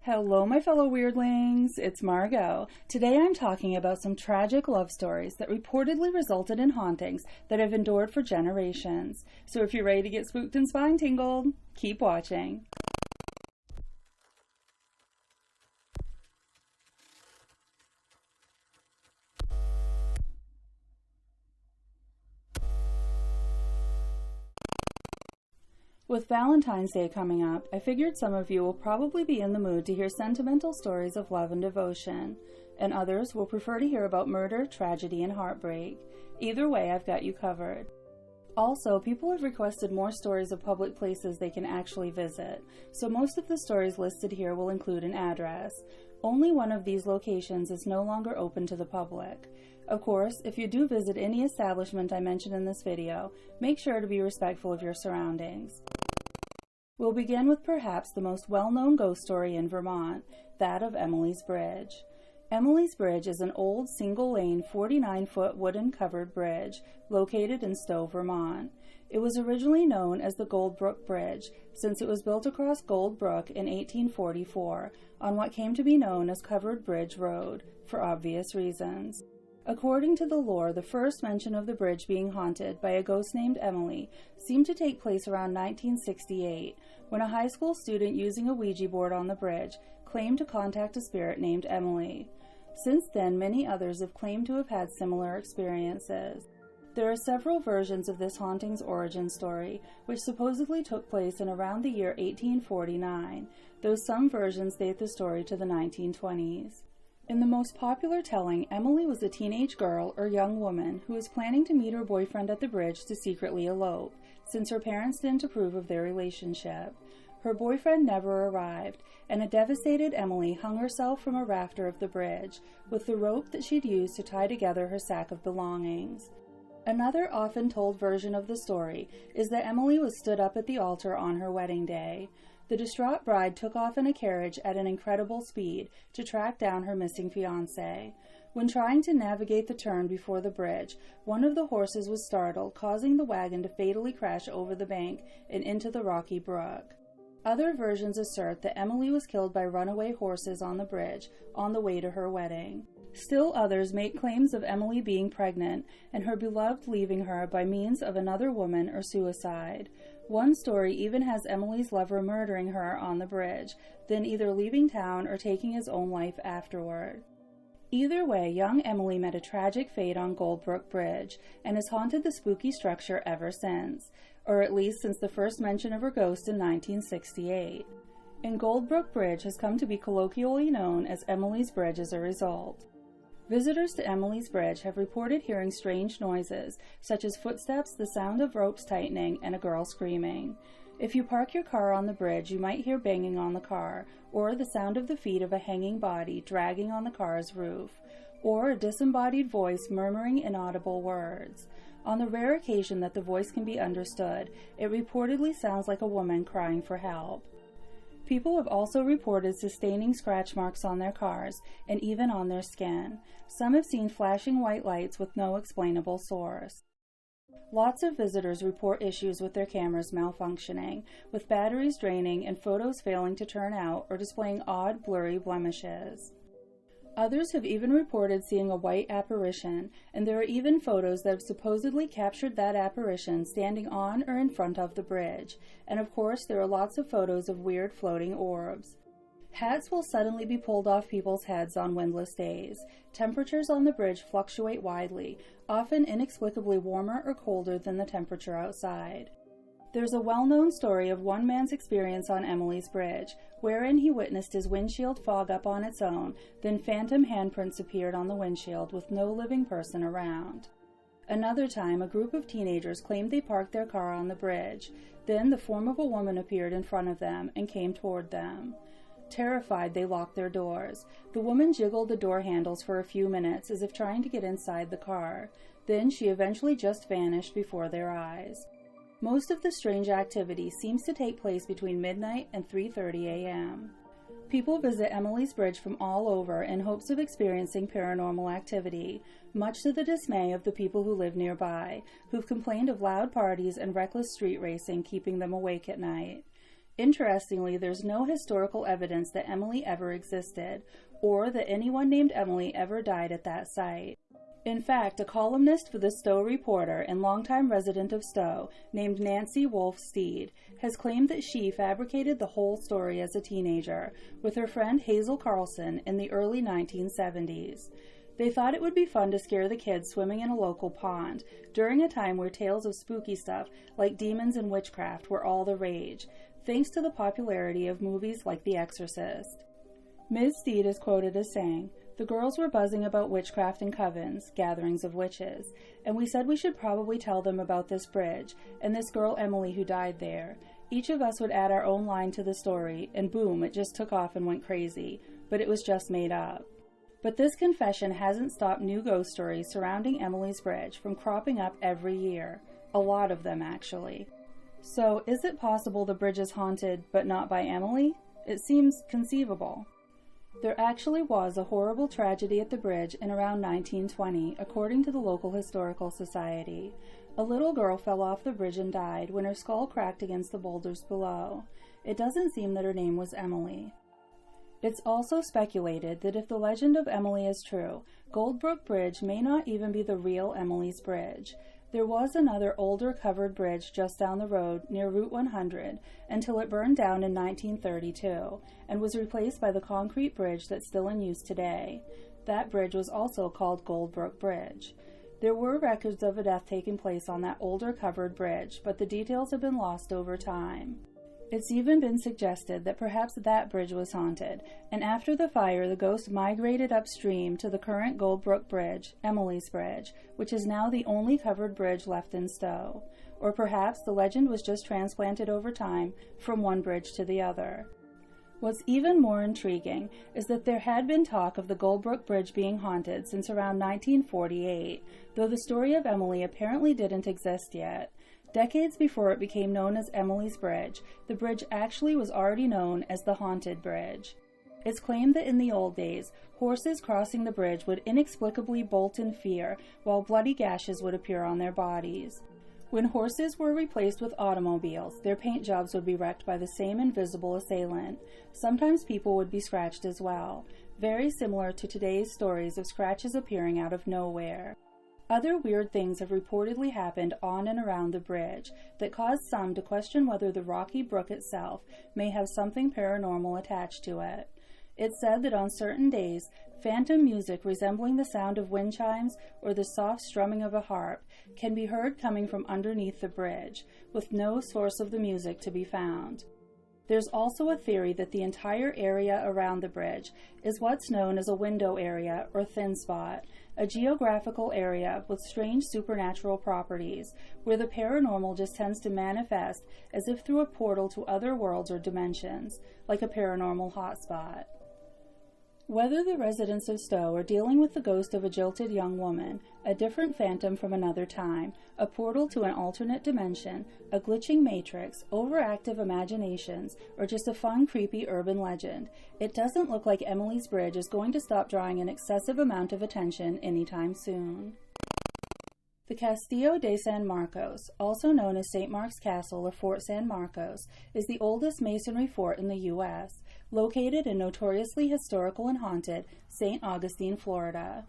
Hello, my fellow weirdlings. It's Margot. Today I'm talking about some tragic love stories that reportedly resulted in hauntings that have endured for generations. So if you're ready to get spooked and spine tingled, keep watching. With Valentine's Day coming up, I figured some of you will probably be in the mood to hear sentimental stories of love and devotion, and others will prefer to hear about murder, tragedy, and heartbreak. Either way, I've got you covered. Also, people have requested more stories of public places they can actually visit, so most of the stories listed here will include an address. Only one of these locations is no longer open to the public. Of course, if you do visit any establishment I mentioned in this video, make sure to be respectful of your surroundings. We'll begin with perhaps the most well-known ghost story in Vermont, that of Emily's Bridge. Emily's Bridge is an old single-lane 49-foot wooden-covered bridge located in Stowe, Vermont. It was originally known as the Gold Brook Bridge, since it was built across Gold Brook in 1844 on what came to be known as Covered Bridge Road, for obvious reasons. According to the lore, the first mention of the bridge being haunted by a ghost named Emily seemed to take place around 1968, when a high school student using a Ouija board on the bridge claimed to contact a spirit named Emily. Since then, many others have claimed to have had similar experiences. There are several versions of this haunting's origin story, which supposedly took place in around the year 1849, though some versions date the story to the 1920s. In the most popular telling, Emily was a teenage girl or young woman who was planning to meet her boyfriend at the bridge to secretly elope, since her parents didn't approve of their relationship. Her boyfriend never arrived, and a devastated Emily hung herself from a rafter of the bridge, with the rope that she'd used to tie together her sack of belongings. Another often told version of the story is that Emily was stood up at the altar on her wedding day. The distraught bride took off in a carriage at an incredible speed to track down her missing fiancé. When trying to navigate the turn before the bridge, one of the horses was startled, causing the wagon to fatally crash over the bank and into the rocky brook. Other versions assert that Emily was killed by runaway horses on the bridge on the way to her wedding. Still others make claims of Emily being pregnant and her beloved leaving her by means of another woman or suicide. One story even has Emily's lover murdering her on the bridge, then either leaving town or taking his own life afterward. Either way, young Emily met a tragic fate on Goldbrook Bridge and has haunted the spooky structure ever since, or at least since the first mention of her ghost in 1968. And Goldbrook Bridge has come to be colloquially known as Emily's Bridge as a result. Visitors to Emily's Bridge have reported hearing strange noises, such as footsteps, the sound of ropes tightening, and a girl screaming. If you park your car on the bridge, you might hear banging on the car, or the sound of the feet of a hanging body dragging on the car's roof, or a disembodied voice murmuring inaudible words. On the rare occasion that the voice can be understood, it reportedly sounds like a woman crying for help. People have also reported sustaining scratch marks on their cars and even on their skin. Some have seen flashing white lights with no explainable source. Lots of visitors report issues with their cameras malfunctioning, with batteries draining and photos failing to turn out or displaying odd, blurry blemishes. Others have even reported seeing a white apparition, and there are even photos that have supposedly captured that apparition standing on or in front of the bridge, and of course there are lots of photos of weird floating orbs. Hats will suddenly be pulled off people's heads on windless days. Temperatures on the bridge fluctuate widely, often inexplicably warmer or colder than the temperature outside. There's a well-known story of one man's experience on Emily's Bridge, wherein he witnessed his windshield fog up on its own, then phantom handprints appeared on the windshield with no living person around. Another time, a group of teenagers claimed they parked their car on the bridge. Then the form of a woman appeared in front of them and came toward them. Terrified, they locked their doors. The woman jiggled the door handles for a few minutes as if trying to get inside the car. Then she eventually just vanished before their eyes. Most of the strange activity seems to take place between midnight and 3:30 a.m. People visit Emily's Bridge from all over in hopes of experiencing paranormal activity, much to the dismay of the people who live nearby, who've complained of loud parties and reckless street racing keeping them awake at night. Interestingly, there's no historical evidence that Emily ever existed, or that anyone named Emily ever died at that site. In fact, a columnist for the Stowe Reporter and longtime resident of Stowe, named Nancy Wolfe Steed, has claimed that she fabricated the whole story as a teenager, with her friend Hazel Carlson in the early 1970s. They thought it would be fun to scare the kids swimming in a local pond, during a time where tales of spooky stuff like demons and witchcraft were all the rage, thanks to the popularity of movies like The Exorcist. Ms. Steed is quoted as saying, "The girls were buzzing about witchcraft and covens, gatherings of witches, and we said we should probably tell them about this bridge, and this girl Emily who died there. Each of us would add our own line to the story, and boom, it just took off and went crazy, but it was just made up." But this confession hasn't stopped new ghost stories surrounding Emily's Bridge from cropping up every year. A lot of them, actually. So, is it possible the bridge is haunted, but not by Emily? It seems conceivable. There actually was a horrible tragedy at the bridge in around 1920, according to the local historical society. A little girl fell off the bridge and died when her skull cracked against the boulders below. It doesn't seem that her name was Emily. It's also speculated that if the legend of Emily is true, Goldbrook Bridge may not even be the real Emily's Bridge. There was another older covered bridge just down the road near Route 100 until it burned down in 1932 and was replaced by the concrete bridge that's still in use today. That bridge was also called Goldbrook Bridge. There were records of a death taking place on that older covered bridge, but the details have been lost over time. It's even been suggested that perhaps that bridge was haunted, and after the fire the ghost migrated upstream to the current Goldbrook Bridge, Emily's Bridge, which is now the only covered bridge left in Stowe. Or perhaps the legend was just transplanted over time from one bridge to the other. What's even more intriguing is that there had been talk of the Goldbrook Bridge being haunted since around 1948, though the story of Emily apparently didn't exist yet. Decades before it became known as Emily's Bridge, the bridge actually was already known as the Haunted Bridge. It's claimed that in the old days, horses crossing the bridge would inexplicably bolt in fear, while bloody gashes would appear on their bodies. When horses were replaced with automobiles, their paint jobs would be wrecked by the same invisible assailant. Sometimes people would be scratched as well, very similar to today's stories of scratches appearing out of nowhere. Other weird things have reportedly happened on and around the bridge that caused some to question whether the rocky brook itself may have something paranormal attached to it. It's said that on certain days, phantom music resembling the sound of wind chimes or the soft strumming of a harp can be heard coming from underneath the bridge, with no source of the music to be found. There's also a theory that the entire area around the bridge is what's known as a window area or thin spot, a geographical area with strange supernatural properties, where the paranormal just tends to manifest as if through a portal to other worlds or dimensions, like a paranormal hotspot. Whether the residents of Stowe are dealing with the ghost of a jilted young woman, a different phantom from another time, a portal to an alternate dimension, a glitching matrix, overactive imaginations, or just a fun, creepy urban legend, it doesn't look like Emily's Bridge is going to stop drawing an excessive amount of attention anytime soon. The Castillo de San Marcos, also known as St. Mark's Castle or Fort San Marcos, is the oldest masonry fort in the U.S., located in notoriously historical and haunted St. Augustine, Florida.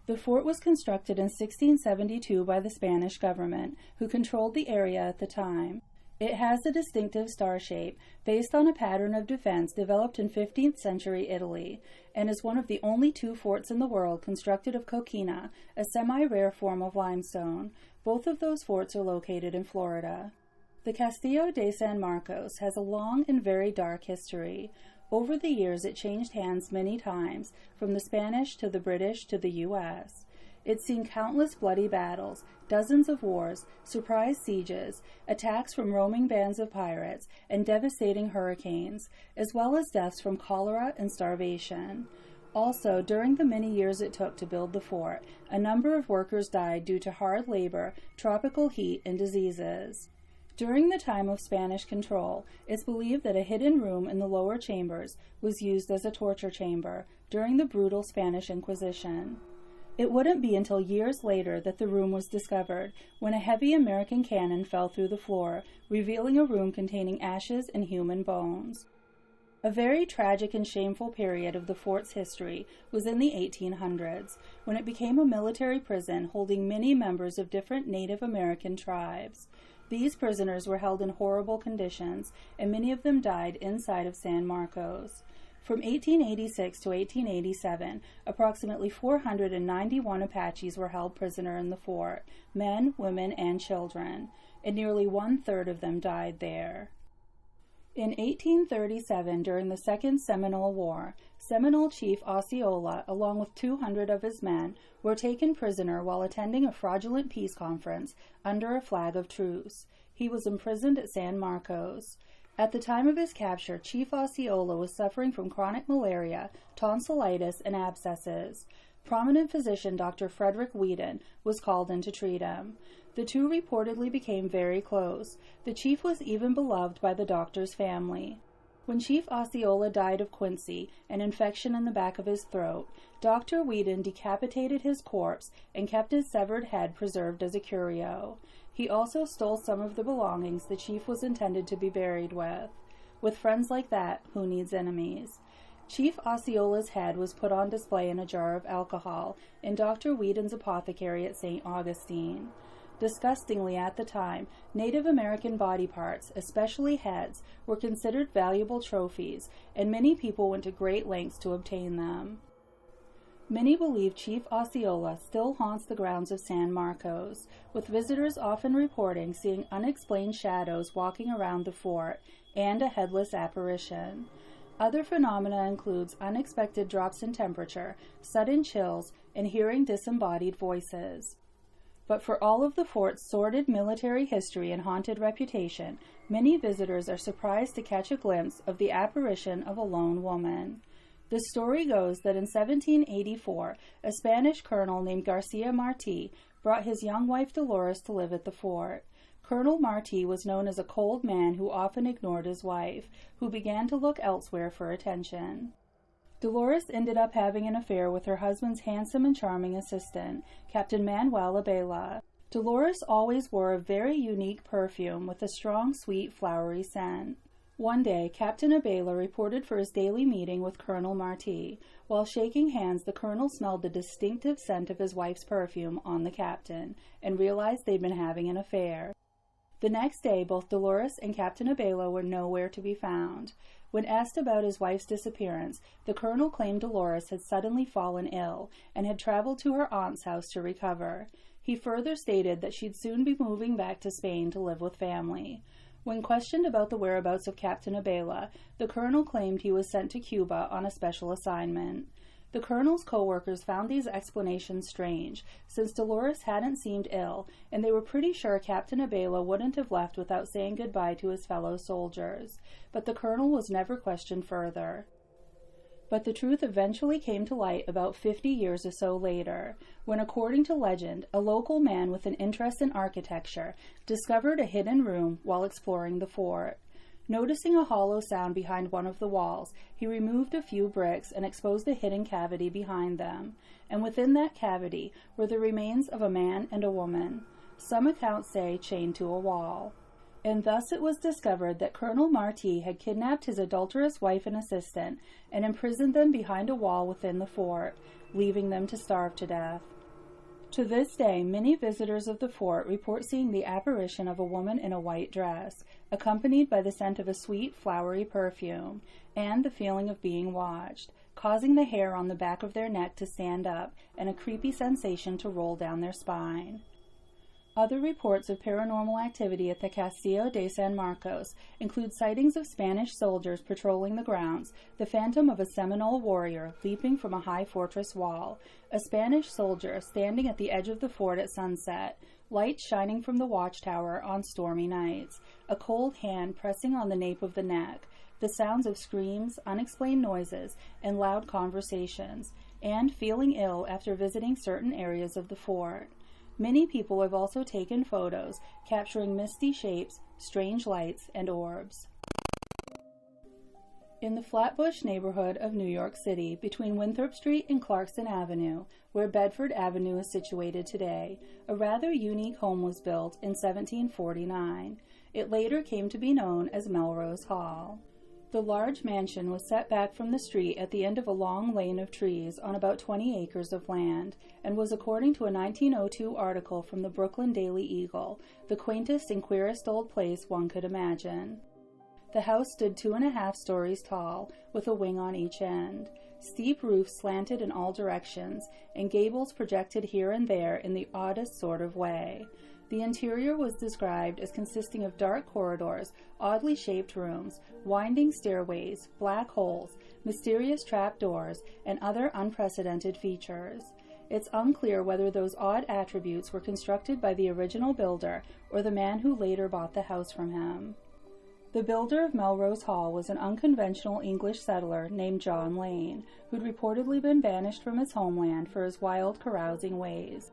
The fort was constructed in 1672 by the Spanish government, who controlled the area at the time. It has a distinctive star shape based on a pattern of defense developed in 15th century Italy, and is one of the only two forts in the world constructed of coquina, a semi-rare form of limestone. Both of those forts are located in Florida. The Castillo de San Marcos has a long and very dark history. Over the years, it changed hands many times, from the Spanish to the British to the U.S. It's seen countless bloody battles, dozens of wars, surprise sieges, attacks from roaming bands of pirates, and devastating hurricanes, as well as deaths from cholera and starvation. Also, during the many years it took to build the fort, a number of workers died due to hard labor, tropical heat, and diseases. During the time of Spanish control, it's believed that a hidden room in the lower chambers was used as a torture chamber during the brutal Spanish Inquisition. It wouldn't be until years later that the room was discovered, when a heavy American cannon fell through the floor, revealing a room containing ashes and human bones. A very tragic and shameful period of the fort's history was in the 1800s, when it became a military prison holding many members of different Native American tribes. These prisoners were held in horrible conditions, and many of them died inside of San Marcos. From 1886 to 1887, approximately 491 Apaches were held prisoner in the fort, men, women, and children, and nearly one-third of them died there. In 1837, during the Second Seminole War, Seminole Chief Osceola, along with 200 of his men, were taken prisoner while attending a fraudulent peace conference under a flag of truce. He was imprisoned at San Marcos. At the time of his capture, Chief Osceola was suffering from chronic malaria, tonsillitis, and abscesses. Prominent physician Dr. Frederick Whedon was called in to treat him. The two reportedly became very close. The chief was even beloved by the doctor's family. When Chief Osceola died of quinsy, an infection in the back of his throat, Dr. Whedon decapitated his corpse and kept his severed head preserved as a curio. He also stole some of the belongings the chief was intended to be buried with. With friends like that, who needs enemies? Chief Osceola's head was put on display in a jar of alcohol in Dr. Whedon's apothecary at St. Augustine. Disgustingly at the time, Native American body parts, especially heads, were considered valuable trophies, and many people went to great lengths to obtain them. Many believe Chief Osceola still haunts the grounds of San Marcos, with visitors often reporting seeing unexplained shadows walking around the fort and a headless apparition. Other phenomena includes unexpected drops in temperature, sudden chills, and hearing disembodied voices. But for all of the fort's sordid military history and haunted reputation, many visitors are surprised to catch a glimpse of the apparition of a lone woman. The story goes that in 1784, a Spanish colonel named Garcia Marti brought his young wife Dolores to live at the fort. Colonel Marti was known as a cold man who often ignored his wife, who began to look elsewhere for attention. Dolores ended up having an affair with her husband's handsome and charming assistant, Captain Manuel Abela. Dolores always wore a very unique perfume with a strong, sweet, flowery scent. One day, Captain Abela reported for his daily meeting with Colonel Marti. While shaking hands, the colonel smelled the distinctive scent of his wife's perfume on the captain and realized they'd been having an affair. The next day, both Dolores and Captain Abela were nowhere to be found. When asked about his wife's disappearance, the colonel claimed Dolores had suddenly fallen ill and had traveled to her aunt's house to recover. He further stated that she'd soon be moving back to Spain to live with family. When questioned about the whereabouts of Captain Abela, the colonel claimed he was sent to Cuba on a special assignment. The colonel's co-workers found these explanations strange, since Dolores hadn't seemed ill, and they were pretty sure Captain Abela wouldn't have left without saying goodbye to his fellow soldiers. But the colonel was never questioned further. But the truth eventually came to light about 50 years or so later, when, according to legend, a local man with an interest in architecture discovered a hidden room while exploring the fort. Noticing a hollow sound behind one of the walls, he removed a few bricks and exposed a hidden cavity behind them, and within that cavity were the remains of a man and a woman, some accounts say chained to a wall. And thus it was discovered that Colonel Marti had kidnapped his adulterous wife and assistant and imprisoned them behind a wall within the fort, leaving them to starve to death. To this day, many visitors of the fort report seeing the apparition of a woman in a white dress, accompanied by the scent of a sweet, flowery perfume, and the feeling of being watched, causing the hair on the back of their neck to stand up and a creepy sensation to roll down their spine. Other reports of paranormal activity at the Castillo de San Marcos include sightings of Spanish soldiers patrolling the grounds, the phantom of a Seminole warrior leaping from a high fortress wall, a Spanish soldier standing at the edge of the fort at sunset, lights shining from the watchtower on stormy nights, a cold hand pressing on the nape of the neck, the sounds of screams, unexplained noises, and loud conversations, and feeling ill after visiting certain areas of the fort. Many people have also taken photos capturing misty shapes, strange lights, and orbs. In the Flatbush neighborhood of New York City, between Winthrop Street and Clarkson Avenue, where Bedford Avenue is situated today, a rather unique home was built in 1749. It later came to be known as Melrose Hall. The large mansion was set back from the street at the end of a long lane of trees on about 20 acres of land, and was, according to a 1902 article from the Brooklyn Daily Eagle, the quaintest and queerest old place one could imagine. The house stood 2.5 stories tall, with a wing on each end. Steep roofs slanted in all directions, and gables projected here and there in the oddest sort of way. The interior was described as consisting of dark corridors, oddly shaped rooms, winding stairways, black holes, mysterious trapdoors, and other unprecedented features. It's unclear whether those odd attributes were constructed by the original builder or the man who later bought the house from him. The builder of Melrose Hall was an unconventional English settler named John Lane, who'd reportedly been banished from his homeland for his wild, carousing ways.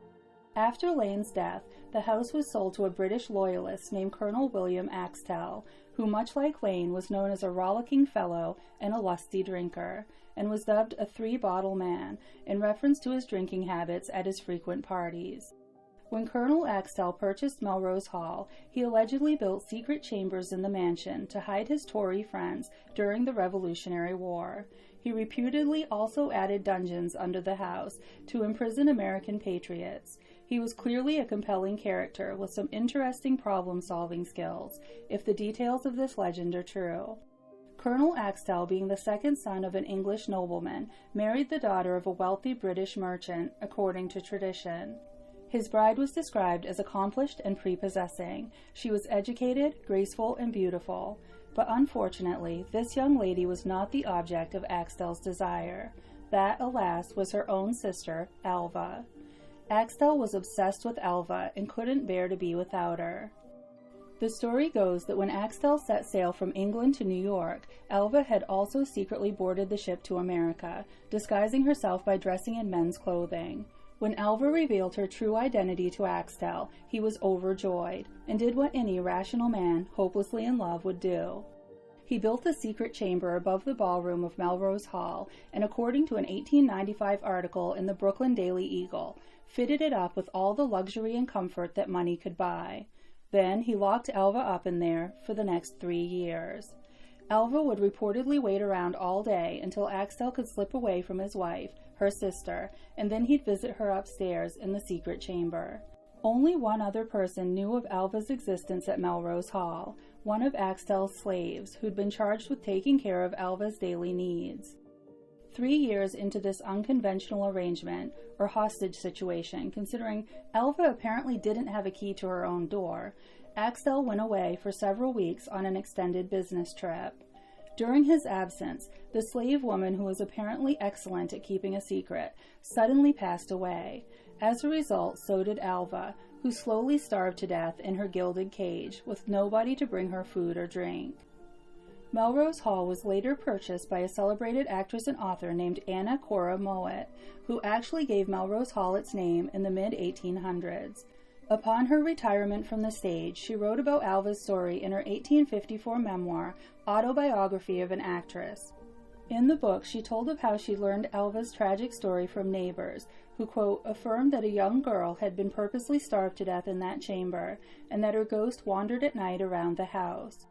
After Lane's death, the house was sold to a British loyalist named Colonel William Axtell, who, much like Lane, was known as a rollicking fellow and a lusty drinker, and was dubbed a three-bottle man, in reference to his drinking habits at his frequent parties. When Colonel Axtell purchased Melrose Hall, he allegedly built secret chambers in the mansion to hide his Tory friends during the Revolutionary War. He reputedly also added dungeons under the house to imprison American patriots. He was clearly a compelling character with some interesting problem-solving skills, if the details of this legend are true. Colonel Axtell, being the second son of an English nobleman, married the daughter of a wealthy British merchant, according to tradition. His bride was described as accomplished and prepossessing. She was educated, graceful, and beautiful. But unfortunately, this young lady was not the object of Axtell's desire. That, alas, was her own sister, Alva. Axtell was obsessed with Alva and couldn't bear to be without her. The story goes that when Axtell set sail from England to New York, Alva had also secretly boarded the ship to America, disguising herself by dressing in men's clothing. When Alva revealed her true identity to Axtell, he was overjoyed, and did what any rational man, hopelessly in love, would do. He built a secret chamber above the ballroom of Melrose Hall, and according to an 1895 article in the Brooklyn Daily Eagle, fitted it up with all the luxury and comfort that money could buy. Then he locked Alva up in there for the next 3 years. Alva would reportedly wait around all day until Axtell could slip away from his wife, her sister, and then he'd visit her upstairs in the secret chamber. Only one other person knew of Alva's existence at Melrose Hall, one of Axtell's slaves, who'd been charged with taking care of Alva's daily needs. 3 years into this unconventional arrangement, or hostage situation, considering Alva apparently didn't have a key to her own door, Axtell went away for several weeks on an extended business trip. During his absence, the slave woman, who was apparently excellent at keeping a secret, suddenly passed away. As a result, so did Alva, who slowly starved to death in her gilded cage, with nobody to bring her food or drink. Melrose Hall was later purchased by a celebrated actress and author named Anna Cora Mowat, who actually gave Melrose Hall its name in the mid-1800s. Upon her retirement from the stage, she wrote about Alva's story in her 1854 memoir, Autobiography of an Actress. In the book, she told of how she learned Alva's tragic story from neighbors, who, quote, affirmed that a young girl had been purposely starved to death in that chamber, and that her ghost wandered at night around the house.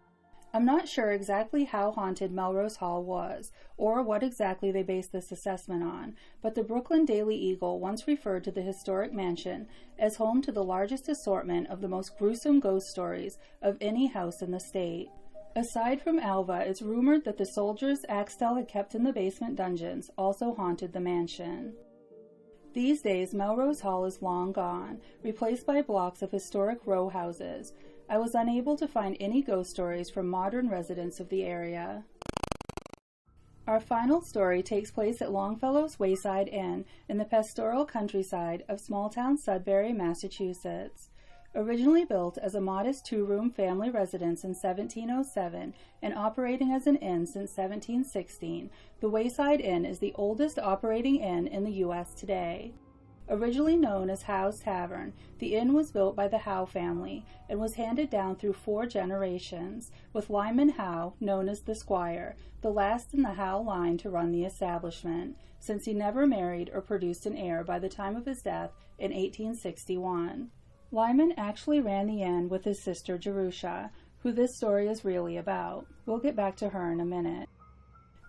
I'm not sure exactly how haunted Melrose Hall was, or what exactly they based this assessment on, but the Brooklyn Daily Eagle once referred to the historic mansion as home to the largest assortment of the most gruesome ghost stories of any house in the state. Aside from Alva, it's rumored that the soldiers Axtell had kept in the basement dungeons also haunted the mansion. These days, Melrose Hall is long gone, replaced by blocks of historic row houses. I was unable to find any ghost stories from modern residents of the area. Our final story takes place at Longfellow's Wayside Inn in the pastoral countryside of small-town Sudbury, Massachusetts. Originally built as a modest 2-room family residence in 1707 and operating as an inn since 1716, the Wayside Inn is the oldest operating inn in the U.S. today. Originally known as Howe's Tavern, the inn was built by the Howe family and was handed down through 4 generations, with Lyman Howe, known as the Squire, the last in the Howe line to run the establishment, since he never married or produced an heir by the time of his death in 1861. Lyman actually ran the inn with his sister Jerusha, who this story is really about. We'll get back to her in a minute.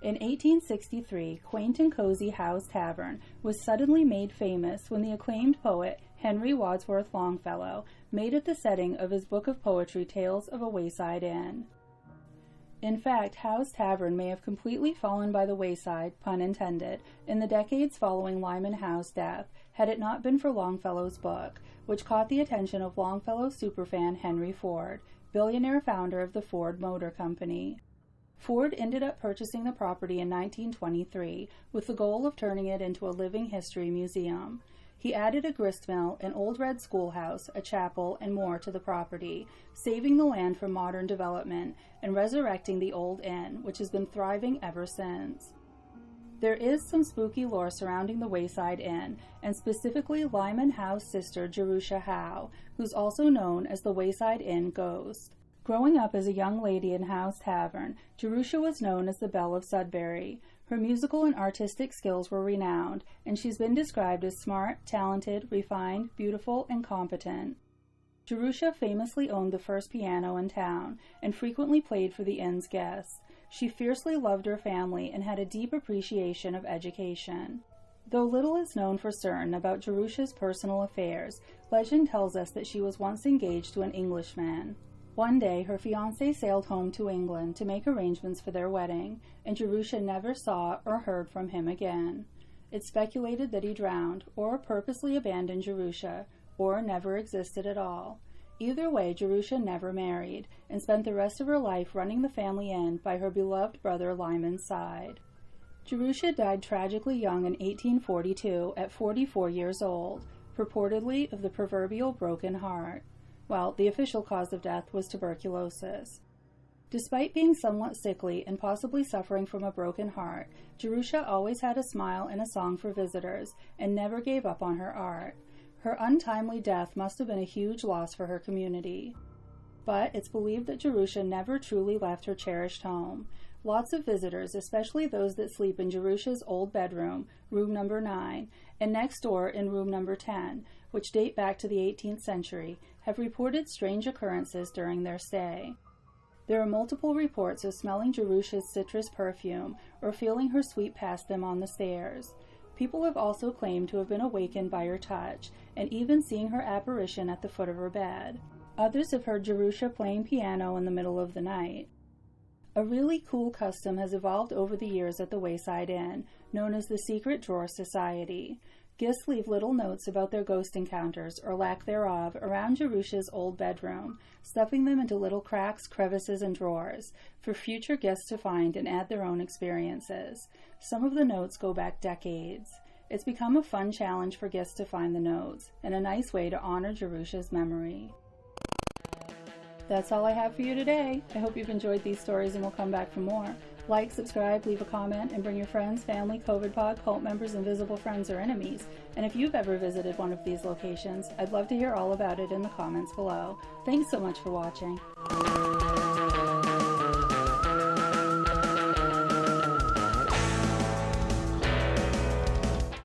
In 1863, quaint and cozy Howe's Tavern was suddenly made famous when the acclaimed poet Henry Wadsworth Longfellow made it the setting of his book of poetry Tales of a Wayside Inn. In fact, Howe's Tavern may have completely fallen by the wayside, pun intended, in the decades following Lyman Howe's death, had it not been for Longfellow's book, which caught the attention of Longfellow superfan Henry Ford, billionaire founder of the Ford Motor Company. Ford ended up purchasing the property in 1923 with the goal of turning it into a living history museum. He added a gristmill, an old red schoolhouse, a chapel, and more to the property, saving the land from modern development and resurrecting the old inn, which has been thriving ever since. There is some spooky lore surrounding the Wayside Inn, and specifically Lyman Howe's sister Jerusha Howe, who's also known as the Wayside Inn Ghost. Growing up as a young lady in Howe's Tavern, Jerusha was known as the Belle of Sudbury. Her musical and artistic skills were renowned, and she's been described as smart, talented, refined, beautiful, and competent. Jerusha famously owned the first piano in town, and frequently played for the inn's guests. She fiercely loved her family and had a deep appreciation of education. Though little is known for certain about Jerusha's personal affairs, legend tells us that she was once engaged to an Englishman. One day, her fiancé sailed home to England to make arrangements for their wedding, and Jerusha never saw or heard from him again. It's speculated that he drowned, or purposely abandoned Jerusha, or never existed at all. Either way, Jerusha never married, and spent the rest of her life running the family inn by her beloved brother Lyman's side. Jerusha died tragically young in 1842 at 44 years old, purportedly of the proverbial broken heart. Well, the official cause of death was tuberculosis. Despite being somewhat sickly and possibly suffering from a broken heart, Jerusha always had a smile and a song for visitors, and never gave up on her art. Her untimely death must have been a huge loss for her community. But it's believed that Jerusha never truly left her cherished home. Lots of visitors, especially those that sleep in Jerusha's old bedroom, room number 9, and next door in room number 10, which date back to the 18th century, have reported strange occurrences during their stay. There are multiple reports of smelling Jerusha's citrus perfume or feeling her sweep past them on the stairs. People have also claimed to have been awakened by her touch, and even seeing her apparition at the foot of her bed. Others have heard Jerusha playing piano in the middle of the night. A really cool custom has evolved over the years at the Wayside Inn, known as the Secret Drawer Society. Guests leave little notes about their ghost encounters, or lack thereof, around Jerusha's old bedroom, stuffing them into little cracks, crevices, and drawers, for future guests to find and add their own experiences. Some of the notes go back decades. It's become a fun challenge for guests to find the notes, and a nice way to honor Jerusha's memory. That's all I have for you today. I hope you've enjoyed these stories and will come back for more. Like, subscribe, leave a comment, and bring your friends, family, COVID pod, cult members, invisible friends, or enemies. And if you've ever visited one of these locations, I'd love to hear all about it in the comments below. Thanks so much for watching.